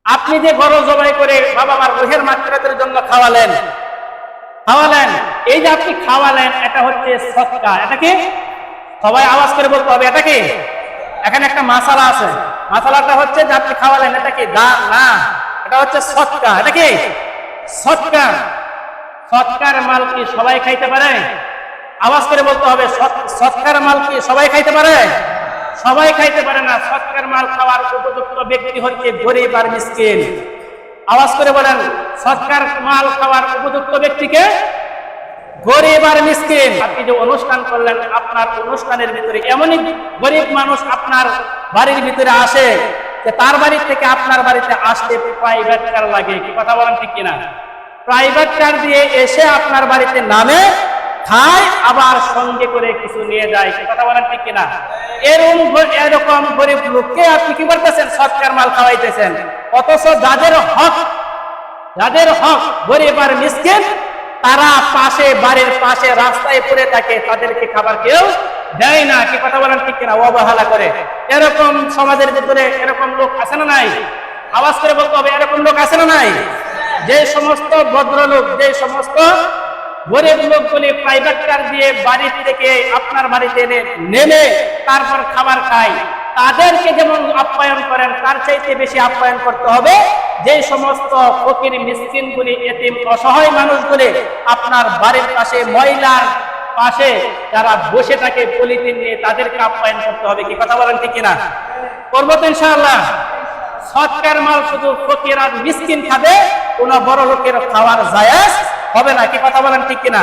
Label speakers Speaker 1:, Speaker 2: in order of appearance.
Speaker 1: আপনি যে গরু জবাই করে বাবা মার রুহের মাগফিরাতের জন্য খাওয়ালেন, এই যে আপনি খাওয়ালেন, এটা হচ্ছে সদকা। এটা কি? সবাই আওয়াজ করে বলতে হবে, এটা কি? এখানে একটা মাসালা আছে, মাসালাটা হচ্ছে যে আপনি খাওয়ালেন, এটা কি দান? না, এটা হচ্ছে সদকা। এটা কি? সদকা। সদকার মাল কি সবাই খাইতে পারে? আওয়াজ করে বলতে হবে, সদকার মাল কি সবাই খাইতে পারে? সবাই খাইতে পারে না। সদকার মাল খাওয়ার উপযুক্ত ব্যক্তি হচ্ছে গরিব আর মিসকিন। আওয়াজ করে বলেন, সদকার মাল খাওয়ার উপযুক্ত ব্যক্তিকে? গরিব আর মিসকিন। আপনি যে অনুষ্ঠান করলেন, আপনার অনুষ্ঠানের ভিতরে এমনই গরিব মানুষ আপনার বাড়ির ভিতরে আসে যে তার বাড়ি থেকে আপনার বাড়িতে আসতে প্রাইভেট কার লাগে। কি কথা বলেন ঠিক কিনা? প্রাইভেট কার দিয়ে এসে আপনার বাড়িতে নামে, খায়, আবার সঙ্গে করে কিছু নিয়ে যায়। কি কথা বলেন ঠিক কিনা? এরকম গরিব লোককে আপনি কি করতেছেন? সদকার মাল খাওয়াইতেছেন। অথচ যাদের হক গরিব আর মিসকিন, তারা পাশে, বাড়ির পাশে রাস্তায় পড়ে থাকে, তাদেরকে খাবার কেউ দেয় না। কি কথা বলেন ঠিক কিনা? অবহেলা করে। এরকম সমাজের ভিতরে এরকম লোক আছে না নাই? আওয়াজ করে বলতে হবে, এরকম লোক আছে না নাই? যে সমস্ত ভদ্রলোক, যে সমস্ত গরিব লোকগুলি প্রাইভেট কার দিয়ে বাড়ি থেকে আপনার বাড়িতে নেমে তারপর খাবার খায়, তাদেরকে যেমন আপ্যায়ন করেন, তার চাইতে বেশি আপ্যায়ন করতে হবে যে সমস্ত ফকির মিসকিনগুলি, এতিম অসহায় মানুষগুলি আপনার বাড়ির পাশে, ময়লার পাশে যারা বসে থাকে পলিথিন নিয়ে, তাদেরকে আপ্যায়ন করতে হবে। কি কথা বলেন ঠিক কিনা? করবো তো ইনশাআল্লাহ। সদকার মাল শুধু ফকির আর মিসকিন খাবে, কোন বড় লোকের খাওয়ার জায়েজ হবে না। কি কথা বলেন ঠিক কিনা?